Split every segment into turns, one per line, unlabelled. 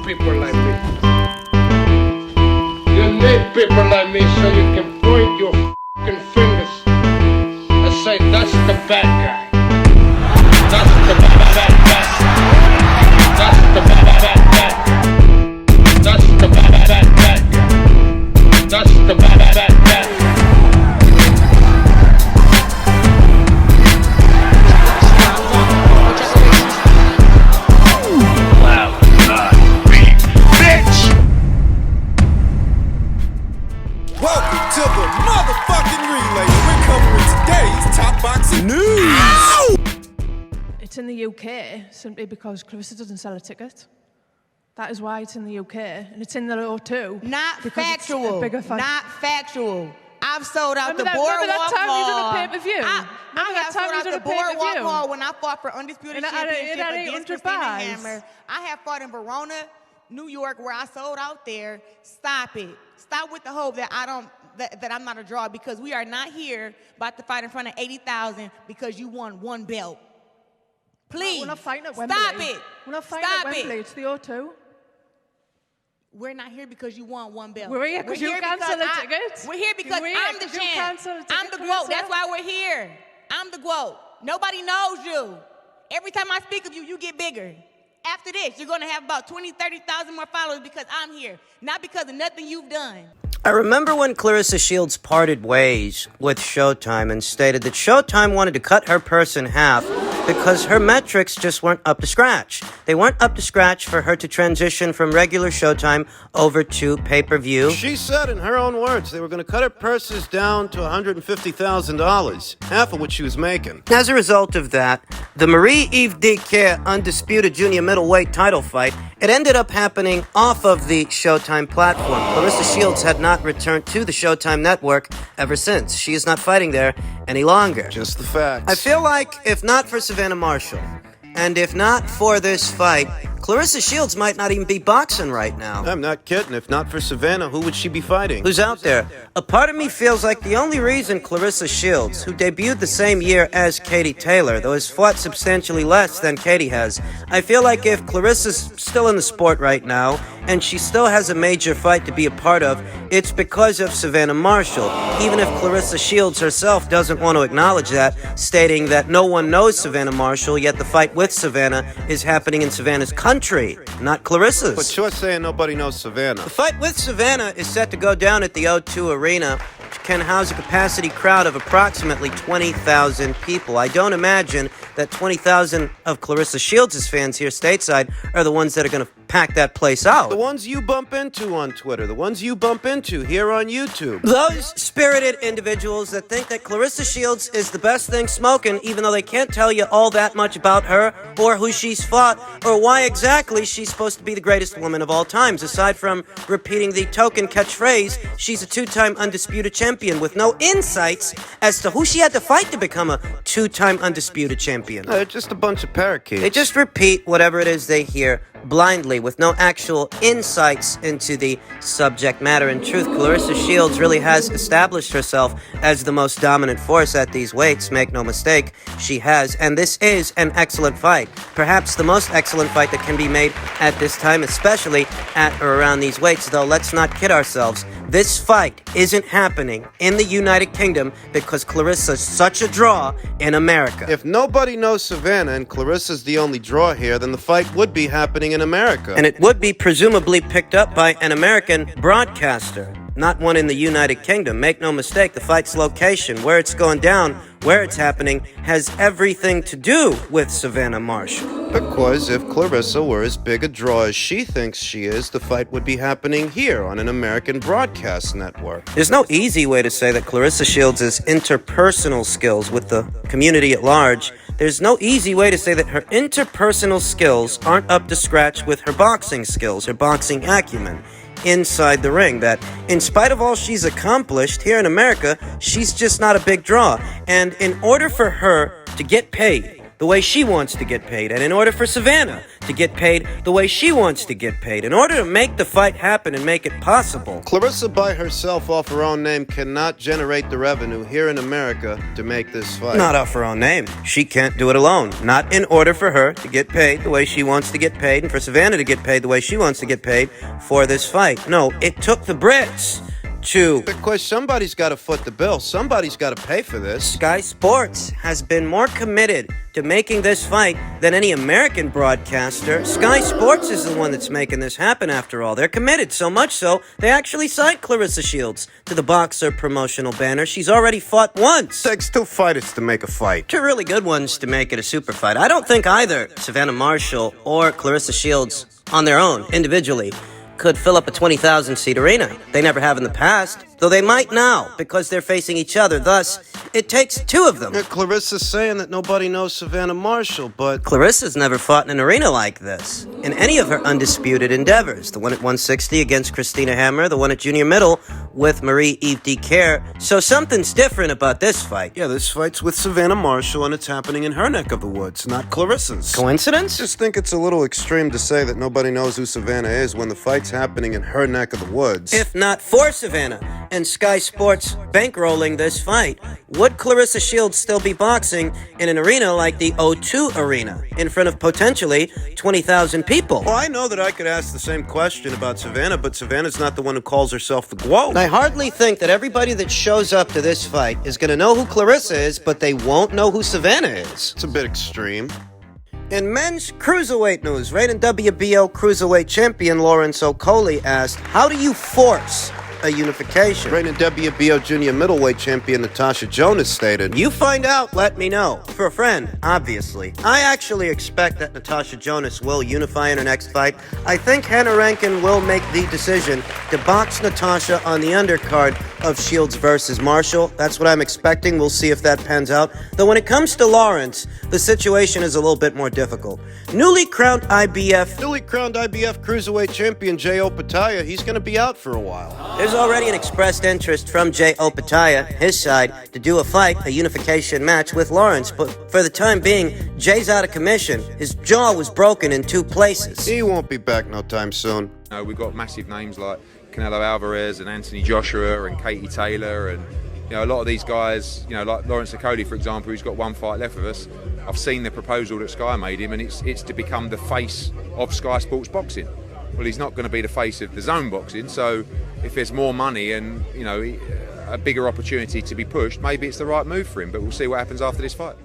people like me. You need people like me so you can point your fucking fingers and say, that's the bad guy. That's the bad guy. That's the bad guy. That's the bad guy. That's the bad guy.
Welcome to the motherfucking relay. We're covering today's top boxing news. Ow!
It's in the UK simply because Clarissa doesn't sell a ticket. That is why it's in the UK, and it's in the O2.
Not factual. Not factual. I've sold out the
Remember
Boardwalk
that time
Hall.
you did a pay-per-view?
I have sold out the Boardwalk Hall when I fought for Undisputed Championship against Christina Hammer. I have fought in Verona, New York, where I sold out there. Stop it. Stop with the hope that that I'm not a draw, because we are not here about to fight in front of 80,000 because you won one belt. Please.
We're not fighting at Wembley.
Stop it.
We're not fighting at Wembley. It's the O2.
We're not here because you won one belt.
We're here because you canceled the ticket.
We're here because I'm the champ. I'm the GOAT. That's why we're here. I'm the GOAT. Nobody knows you. Every time I speak of you, you get bigger. After this, you're going to have about 20, 30,000 more followers because I'm here, not because of nothing you've done.
I remember when Clarissa Shields parted ways with Showtime and stated that Showtime wanted to cut her purse in half because her metrics just weren't up to scratch. They weren't up to scratch for her to transition from regular Showtime over to pay-per-view.
She said in her own words they were going to cut her purses down to $150,000, half of what she was making.
As a result of that, the Marie-Eve Diquet Undisputed Junior Middleweight title fight, it ended up happening off of the Showtime platform. Clarissa Shields had not returned to the Showtime network ever since. She is not fighting there any longer.
Just the facts.
I feel like if not for Savannah Marshall, and if not for this fight, Clarissa Shields might not even be boxing right now.
I'm not kidding. If not for Savannah, who would she be fighting?
Who's out there? A part of me feels like the only reason Clarissa Shields, who debuted the same year as Katie Taylor, though has fought substantially less than Katie has, I feel like if Clarissa's still in the sport right now, and she still has a major fight to be a part of, it's because of Savannah Marshall. Even if Clarissa Shields herself doesn't want to acknowledge that, stating that no one knows Savannah Marshall, yet the fight with Savannah is happening in Savannah's country, not Clarissa's.
But you're saying nobody knows Savannah.
The fight with Savannah is set to go down at the O2 Arena, which can house a capacity crowd of approximately 20,000 people. I don't imagine that 20,000 of Clarissa Shields' fans here stateside are the ones that are going to pack that place out.
The ones you bump into on Twitter, the ones you bump into here on YouTube.
Those spirited individuals that think that Clarissa Shields is the best thing smoking, even though they can't tell you all that much about her, or who she's fought, or why exactly she's supposed to be the greatest woman of all times, aside from repeating the token catchphrase, she's a two-time undisputed champion, with no insights as to who she had to fight to become a two-time undisputed champion.
They're just a bunch of parakeets.
They just repeat whatever it is they hear blindly, with no actual insights into the subject matter. In truth, Clarissa Shields really has established herself as the most dominant force at these weights, make no mistake, she has, and this is an excellent fight. Perhaps the most excellent fight that can be made at this time, especially at or around these weights, though let's not kid ourselves. This fight isn't happening in the United Kingdom because Clarissa's such a draw in America.
If nobody knows Savannah and Clarissa's the only draw here, then the fight would be happening in America.
And it would be presumably picked up by an American broadcaster, not one in the United Kingdom. Make no mistake, the fight's location, where it's going down, where it's happening, has everything to do with Savannah Marshall.
Because if Clarissa were as big a draw as she thinks she is, the fight would be happening here on an American broadcast network.
There's no easy way to say that Clarissa Shields' interpersonal skills with the community at large, there's no easy way to say that her interpersonal skills aren't up to scratch with her boxing skills, her boxing acumen inside the ring, that in spite of all she's accomplished here in America, she's just not a big draw. And in order for her to get paid the way she wants to get paid, and in order for Savannah to get paid the way she wants to get paid, in order to make the fight happen and make it possible.
Clarissa by herself off her own name cannot generate the revenue here in America to make this fight.
Not off her own name. She can't do it alone. Not in order for her to get paid the way she wants to get paid and for Savannah to get paid the way she wants to get paid for this fight. No, it took the Brits to...
Because somebody's got to foot the bill. Somebody's got to pay for this.
Sky Sports has been more committed to making this fight than any American broadcaster. Sky Sports is the one that's making this happen, after all. They're committed, so much so, they actually signed Clarissa Shields to the Boxer promotional banner. She's already fought once.
It takes 2 fighters to make a fight.
2 really good ones to make it a super fight. I don't think either Savannah Marshall or Clarissa Shields, on their own, individually, could fill up a 20,000-seat arena. They never have in the past, though they might now, because they're facing each other. Thus, it takes 2 of them.
Clarissa's saying that nobody knows Savannah Marshall, but...
Clarissa's never fought in an arena like this, in any of her undisputed endeavors. The one at 160 against Christina Hammer, the one at junior middle with Marie-Eve Dicaire. So something's different about this fight.
Yeah, this fight's with Savannah Marshall, and it's happening in her neck of the woods, not Clarissa's.
Coincidence?
Just think it's a little extreme to say that nobody knows who Savannah is when the fight's happening in her neck of the woods.
If not for Savannah and Sky Sports bankrolling this fight, would Clarissa Shields still be boxing in an arena like the O2 Arena, in front of potentially 20,000 people?
Well, I know that I could ask the same question about Savannah, but Savannah's not the one who calls herself the GWO.
I hardly think that everybody that shows up to this fight is going to know who Clarissa is, but they won't know who Savannah is.
It's a bit extreme.
In men's cruiserweight news, reigning WBO cruiserweight champion Lawrence Okolie asked, how do you force a unification?
Reigning WBO junior middleweight champion Natasha Jonas stated,
You find out, let me know. For a friend, obviously. I actually expect that Natasha Jonas will unify in her next fight. I think Hannah Rankin will make the decision to box Natasha on the undercard of Shields versus Marshall. That's what I'm expecting. We'll see if that pans out. Though when it comes to Lawrence, the situation is a little bit more difficult. Newly crowned IBF
cruiserweight champion Jay Opataya, he's going to be out for a while.
There's already an expressed interest from Jay Opataya, his side, to do a fight, a unification match with Lawrence. But for the time being, Jay's out of commission. His jaw was broken in 2 places.
He won't be back no time soon.
We've got massive names like Canelo Alvarez and Anthony Joshua and Katie Taylor and a lot of these guys, like Lawrence Okolie, for example, who's got 1 fight left with us. I've seen the proposal that Sky made him, and it's to become the face of Sky Sports Boxing. Well, he's not going to be the face of the zone boxing, so if there's more money and a bigger opportunity to be pushed, maybe it's the right move for him, but we'll see what happens after this fight.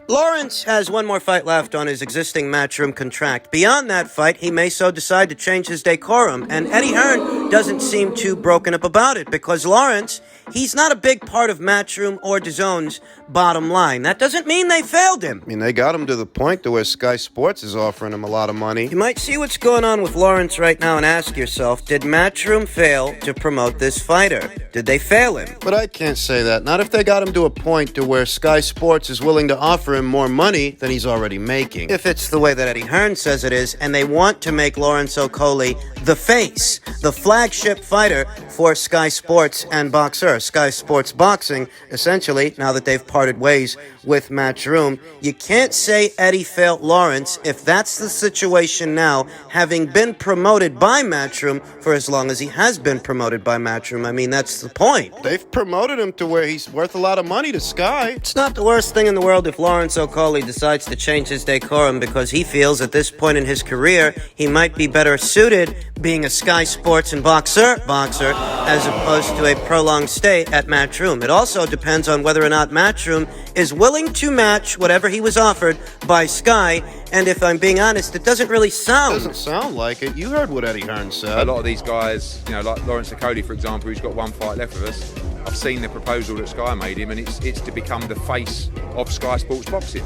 Lawrence has 1 more fight left on his existing Matchroom contract. Beyond that fight, he may so decide to change his decorum, and Eddie Hearn doesn't seem too broken up about it, because Lawrence, he's not a big part of Matchroom or DAZN's bottom line. That doesn't mean they failed him.
I mean, they got him to the point to where Sky Sports is offering him a lot of money.
You might see what's going on with Lawrence right now and ask yourself, did Matchroom fail to promote this fighter? Did they fail him?
But I can't say that. Not if they got him to a point to where Sky Sports is willing to offer him more money than he's already making.
If it's the way that Eddie Hearn says it is, and they want to make Lawrence Okolie the face, the flagship fighter for Sky Sports and Boxer, Sky Sports Boxing, essentially, now that they've parted ways with Matchroom, you can't say Eddie failed Lawrence if that's the situation now, having been promoted by Matchroom for as long as he has been promoted by Matchroom. I mean, that's the point.
They've promoted him to where he's worth a lot of money to Sky.
It's not the worst thing in the world if Lawrence Okolie decides to change his decorum because he feels at this point in his career he might be better suited being a Sky Sports and boxer as opposed to a prolonged stay at Matchroom. It also depends on whether or not Matchroom is willing to match whatever he was offered by Sky, and if I'm being honest, it doesn't really sound.
It doesn't sound like it. You heard what Eddie Hearn said.
A lot of these guys, like Lawrence Okolie, for example, who's got 1 fight left with us. I've seen the proposal that Sky made him, and it's to become the face of Sky Sports Boxing.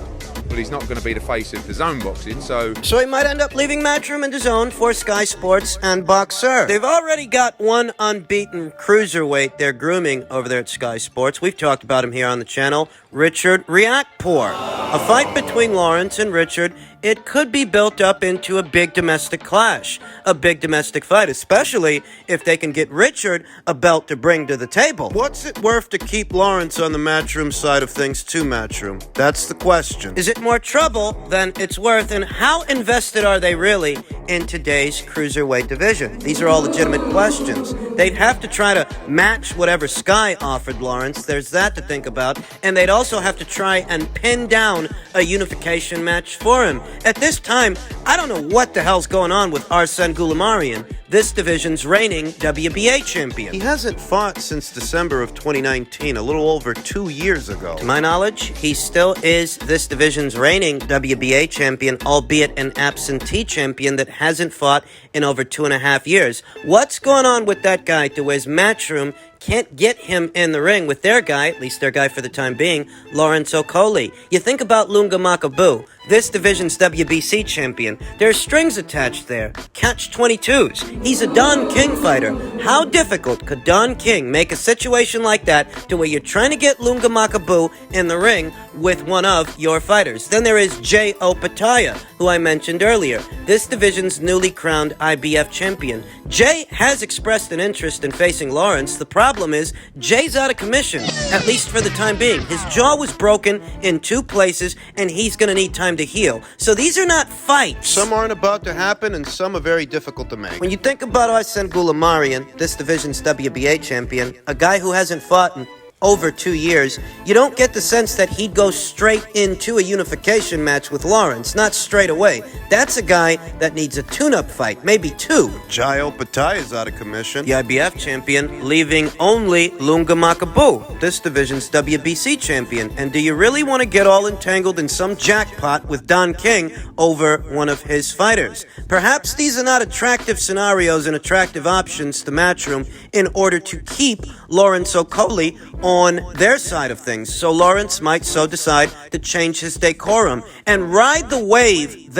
Well, he's not going to be the face of the zone boxing, so
he might end up leaving Matchroom and DAZN for Sky Sports and Boxer. They've already got 1 unbeaten cruiserweight they're grooming over there at Sky Sports. We've talked about him here on the channel, Richard Riakporhe. A fight between Lawrence and Richard it could be built up into a big domestic clash, a big domestic fight, especially if they can get Richard a belt to bring to the table.
What's it worth to keep Lawrence on the Matchroom side of things too, Matchroom? That's the question.
Is it more trouble than it's worth, and how invested are they really in today's cruiserweight division? These are all legitimate questions. They'd have to try to match whatever Sky offered Lawrence, there's that to think about, and they'd also have to try and pin down a unification match for him. At this time, I don't know what the hell's going on with Arsene Goulamarian, this division's reigning WBA champion.
He hasn't fought since December of 2019, a little over 2 years ago.
To my knowledge, he still is this division's reigning WBA champion, albeit an absentee champion that hasn't fought in over 2.5 years. What's going on with that guy to where his Matchroom can't get him in the ring with their guy, at least their guy for the time being, Lawrence Okolie? You think about Lunga Makabu, this division's WBC champion. There's strings attached there. Catch-22s. He's a Don King fighter. How difficult could Don King make a situation like that to where you're trying to get Lunga Makabu in the ring with one of your fighters? Then there is Jay Opataya, who I mentioned earlier, this division's newly crowned IBF champion. Jay has expressed an interest in facing Lawrence. The problem is, Jay's out of commission, at least for the time being. His jaw was broken in 2 places, and he's going to need time to heal. So these are not fights.
Some aren't about to happen, and some are very difficult to make.
When you think about Arsene Goulamarian, this division's WBA champion, a guy who hasn't fought in over 2 years, you don't get the sense that he'd go straight into a unification match with Lawrence, not straight away. That's a guy that needs a tune-up fight, maybe 2.
Jai Opataya is out of commission.
The IBF champion, leaving only Lunga Makabu, this division's WBC champion. And do you really want to get all entangled in some jackpot with Don King over one of his fighters? Perhaps these are not attractive scenarios and attractive options to Matchroom in order to keep Lawrence Okolie on their side of things. So Lawrence might so decide to change his decorum and ride the wave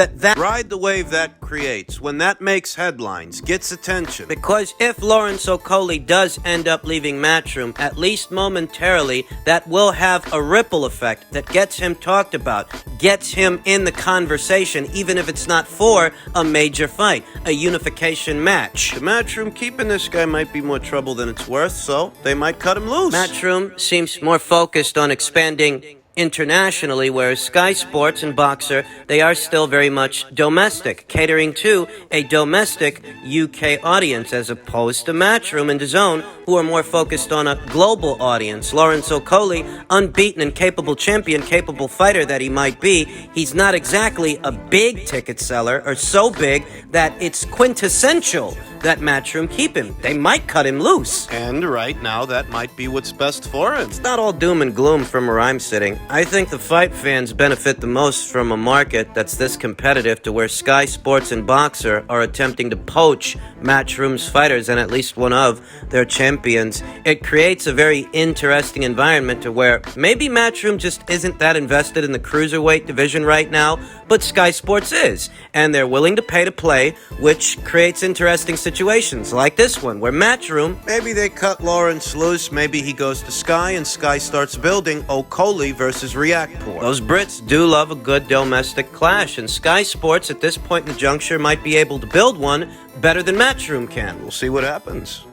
that
creates, when that makes headlines, gets attention.
Because if Lawrence Okolie does end up leaving Matchroom, at least momentarily, that will have a ripple effect that gets him talked about, gets him in the conversation, even if it's not for a major fight, a unification match.
The Matchroom keeping this guy might be more trouble than it's worth, so they might cut him loose.
Matchroom seems more focused on expanding internationally, whereas Sky Sports and Boxer, they are still very much domestic, catering to a domestic UK audience, as opposed to Matchroom and DAZN, who are more focused on a global audience. Lawrence Okolie, unbeaten and capable champion, capable fighter that he might be, he's not exactly a big ticket seller, or so big that it's quintessential that Matchroom keep him. They might cut him loose.
And right now, that might be what's best for him.
It's not all doom and gloom from where I'm sitting. I think the fight fans benefit the most from a market that's this competitive, to where Sky Sports and Boxer are attempting to poach Matchroom's fighters and at least one of their champions. It creates a very interesting environment to where maybe Matchroom just isn't that invested in the cruiserweight division right now, but Sky Sports is, and they're willing to pay to play, which creates interesting situations like this one, where Matchroom,
maybe they cut Lawrence loose, maybe he goes to Sky, and Sky starts building Okolie versus Reactport.
Those Brits do love a good domestic clash, and Sky Sports at this point in the juncture might be able to build one better than Matchroom can.
We'll see what happens.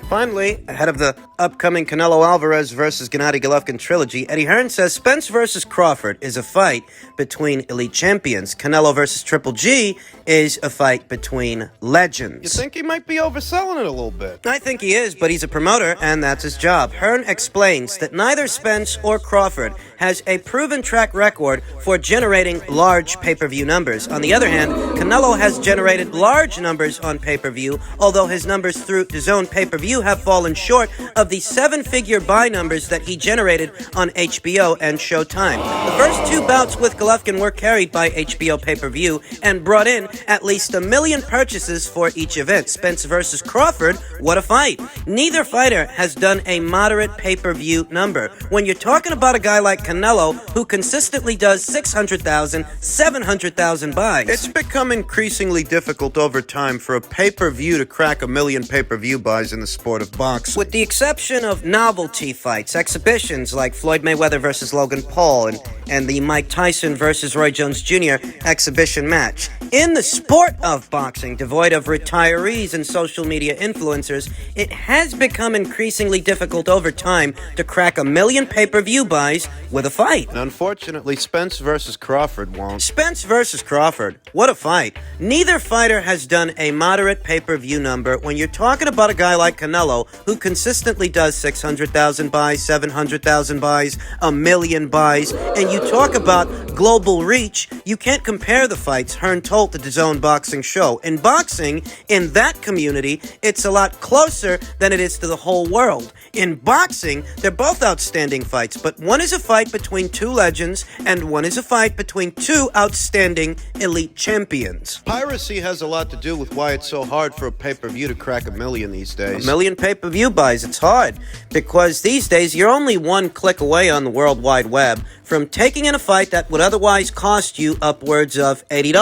Finally, ahead of the upcoming Canelo Alvarez versus Gennady Golovkin trilogy, Eddie Hearn says Spence versus Crawford is a fight between elite champions. Canelo versus Triple G is a fight between legends.
You think he might be overselling it a little bit?
I think he is, but he's a promoter, and that's his job. Hearn explains that neither Spence or Crawford has a proven track record for generating large pay-per-view numbers. On the other hand, Canelo has generated large numbers on pay-per-view, although his numbers through DAZN pay-per-view have fallen short of the 7-figure buy numbers that he generated on HBO and Showtime. The first 2 bouts with Golovkin were carried by HBO pay-per-view and brought in at least 1 million purchases for each event. Spence versus Crawford, what a fight. Neither fighter has done a moderate pay-per-view number. When you're talking about a guy like Canelo, who consistently does 600,000, 700,000 buys.
It's become increasingly difficult over time for a pay-per-view to crack 1 million pay-per-view buys in the sport of boxing.
With the exception of novelty fights, exhibitions like Floyd Mayweather versus Logan Paul, and the Mike Tyson versus Roy Jones Jr. exhibition match. In the sport of boxing, devoid of retirees and social media influencers, it has become increasingly difficult over time to crack 1 million pay-per-view buys with a fight.
And unfortunately, Spence versus Crawford won't.
Spence versus Crawford. What a fight. Neither fighter has done a moderate pay-per-view number when you're talking about a guy like Canelo, who consistently does 600,000 buys, 700,000 buys, 1 million buys, and you talk about global reach. You can't compare the fights, Hearn told the DAZN Boxing Show. In boxing, in that community, it's a lot closer than it is to the whole world. In boxing, they're both outstanding fights, but one is a fight between two legends, and one is a fight between two outstanding elite champions.
Piracy has a lot to do with why it's so hard for a pay-per-view to crack 1 million these days.
1 million pay-per-view buys, it's hard, because these days you're only one click away on the World Wide Web from taking in a fight that would otherwise cost you upwards of $80.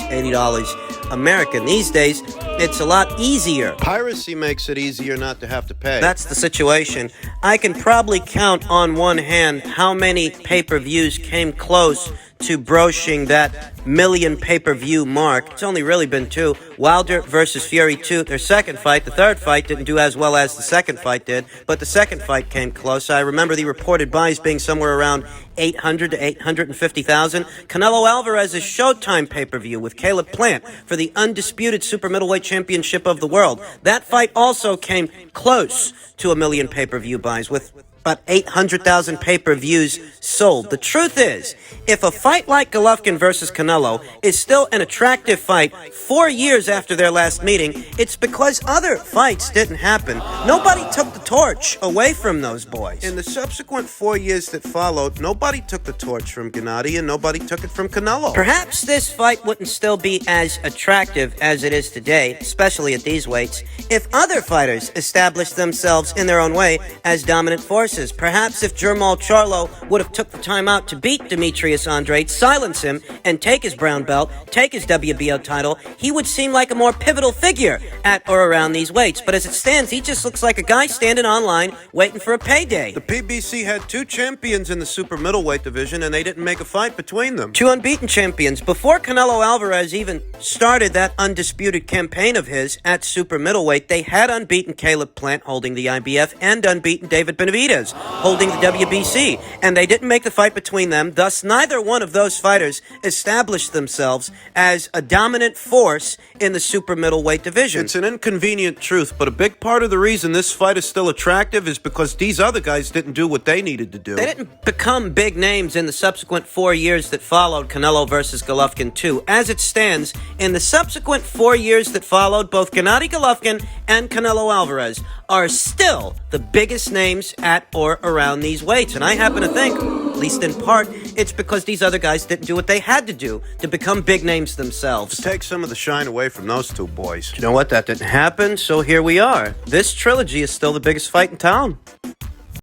$80 American. These days, it's a lot easier.
Piracy makes it easier not to have to pay.
That's the situation. I can probably count on one hand how many pay-per-views came close to broaching that 1 million pay-per-view mark. It's only really been 2. Wilder versus Fury 2, their second fight. The third fight didn't do as well as the second fight did, but the second fight came close. I remember the reported buys being somewhere around 800 to 850,000. Canelo Alvarez's Showtime pay-per-view with Caleb Plant for the undisputed super middleweight championship of the world. That fight also came close to 1 million pay-per-view buys with about 800,000 pay-per-views sold. The truth is, if a fight like Golovkin versus Canelo is still an attractive fight 4 years after their last meeting, it's because other fights didn't happen. Nobody took the torch away from those boys.
In the subsequent 4 years that followed, nobody took the torch from Gennady and nobody took it from Canelo.
Perhaps this fight wouldn't still be as attractive as it is today, especially at these weights, if other fighters established themselves in their own way as dominant forces. Perhaps if Jermall Charlo would have took the time out to beat Demetrius Andrade, silence him, and take his brown belt, take his WBO title, he would seem like a more pivotal figure at or around these weights. But as it stands, he just looks like a guy standing online waiting for a payday.
The PBC had 2 champions in the super middleweight division, and they didn't make a fight between them.
2 unbeaten champions. Before Canelo Alvarez even started that undisputed campaign of his at super middleweight, they had unbeaten Caleb Plant holding the IBF and unbeaten David Benavidez holding the WBC, and they didn't make the fight between them. Thus, neither one of those fighters established themselves as a dominant force in the super middleweight division.
It's an inconvenient truth, but a big part of the reason this fight is still attractive is because these other guys didn't do what they needed to do.
They didn't become big names in the subsequent 4 years that followed Canelo versus Golovkin 2. As it stands, in the subsequent 4 years that followed, both Gennady Golovkin and Canelo Alvarez are still the biggest names at or around these weights. And I happen to think, at least in part, it's because these other guys didn't do what they had to do to become big names themselves.
To take some of the shine away from those 2 boys.
You know what? That didn't happen, so here we are. This trilogy is still the biggest fight in town.